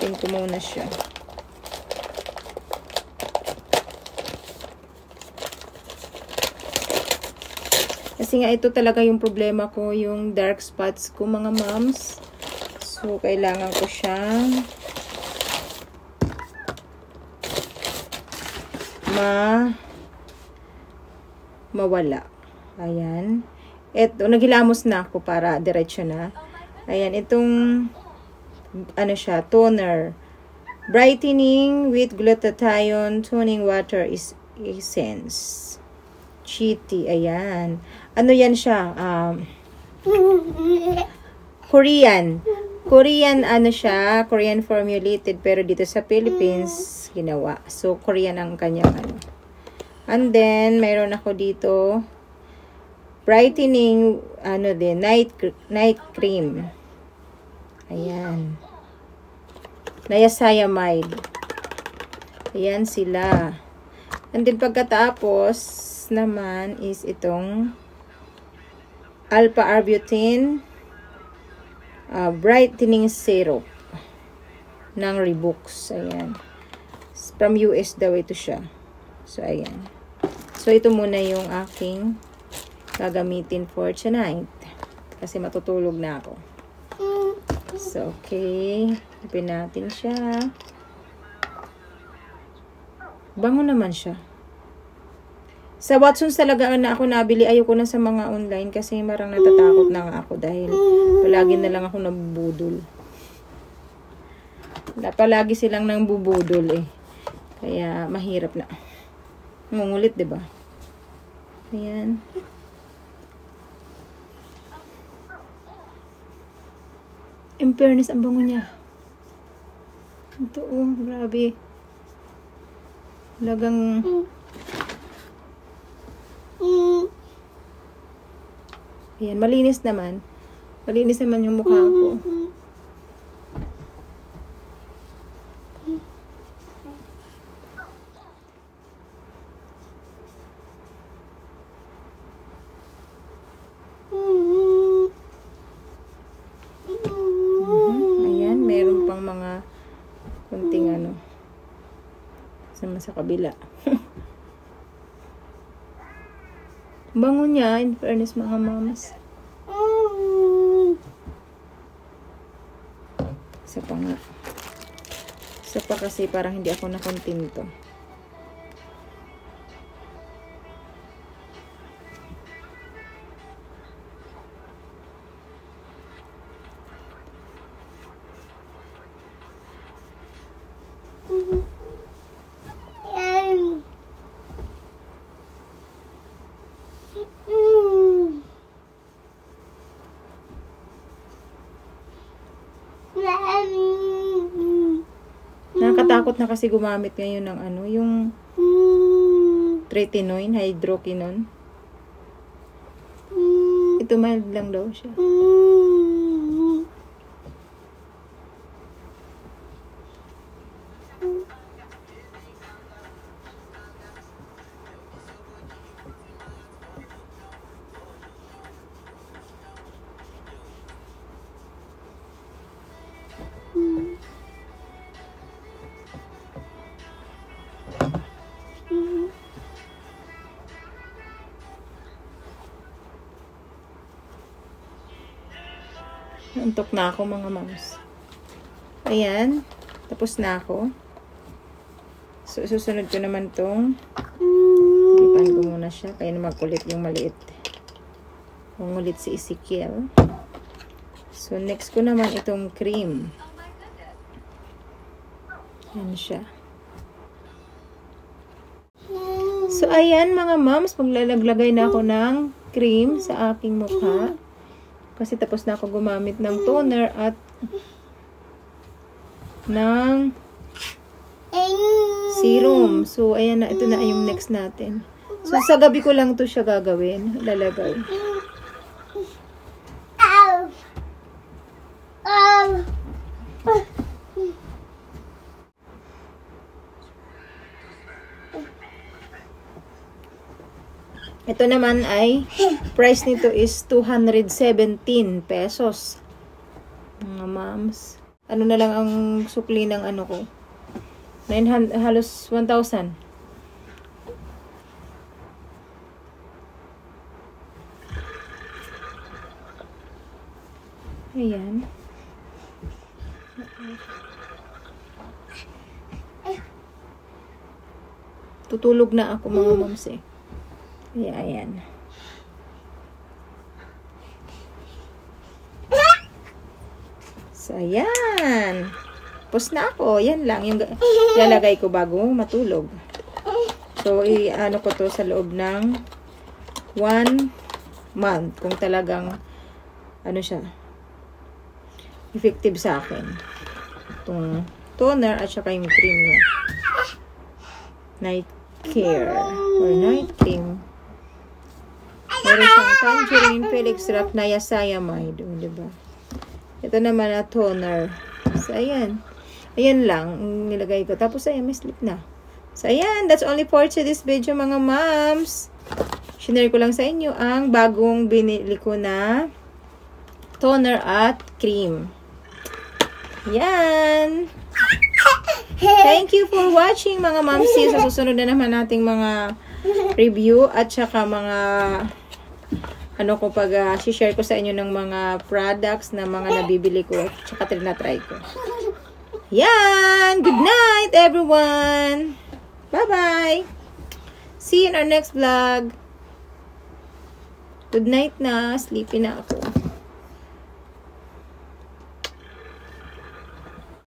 Gamitin ko muna siya. Kasi nga ito talaga yung problema ko, yung dark spots ko mga moms. So, kailangan ko siyang mawala. Ayan. Ito, naghilamos na ako para diretso na. Ayan, itong ano siya, toner. Brightening with glutathione toning water is essence. Chitty, ayan. Ano yan siya? Korean ano siya, Korean formulated, pero dito sa Philippines ginawa. So Korean ang kanyang ano. And then mayroon ako dito brightening ano din, night cream. Ayan. Niacinamide. Ayan sila. And then pagkatapos naman is itong alpha-arbutin brightening syrup ng Rebooks. Ayan. From US daw ito siya. So, ayan. So, ito muna yung aking gagamitin for tonight. Kasi matutulog na ako. So, okay. Ipin natin siya. Bango naman siya. Sa Watsons talaga na ako nabili. Ayoko na sa mga online kasi marang natatakot na nga ako dahil palagi na lang ako nabubudol. Palagi silang nang bubudol eh. Kaya mahirap na. Ngungulit, 'di ba? Ayan. In fairness, ang bango niya. Ito, oh, grabe. Lagang ayan, malinis naman. Malinis naman yung mukha ko. Ayan, meron pang mga kunting ano sa kabila. Bango niya, in fairness mga mamas. Isa pa nga. Isa pa kasi parang hindi ako nakontento. Nakakatakot na kasi gumamit ngayon ng ano, yung tretinoin, hydroquinone. Ito mild lang daw siya. Antok na ako mga moms. Ayan. Tapos na ako. So, susunod ko naman tong ipan ko muna siya. Kaya na magkulit yung maliit. Mangulit si Ezekiel. So, next ko naman itong cream. Ayan siya. So, ayan mga moms. Maglalaglagay na ako ng cream sa aking mukha. Kasi tapos na ako gumamit ng toner at ng serum. So, ayan na. Ito na yung next natin. So, sa gabi ko lang to siya gagawin. Lalagay. Ito naman ay, price nito is 217 pesos. Mga moms. ano na lang ang sukli ng ano ko. 900, halos 1,000. Ayan. Tutulog na ako mga moms eh. Ayan. So, ayan. Tapos na ako. Yan lang. Yung lalagay ko bago matulog. So, ano ko to sa loob ng 1 month. Kung talagang, ano siya, effective sa akin. Itong toner at saka yung cream niya. Night care. Or night cream. Meron siyang tangerine, Felixrap, niacinamide. O, diba? Ito naman na toner. So, ayan. Ayan lang, nilagay ko. Tapos, ayan, may slip na. So, ayan. That's only for today's video, mga moms. Shinare ko lang sa inyo ang bagong binili ko na toner at cream. Ayan. Thank you for watching, mga moms. Sa susunod na naman nating mga review at saka mga ano ko pag share ko sa inyo ng mga products na mga nabibili ko at saka tinatry ko. Yan! Good night, everyone! Bye-bye! See you in our next vlog. Good night na. Sleepy na ako.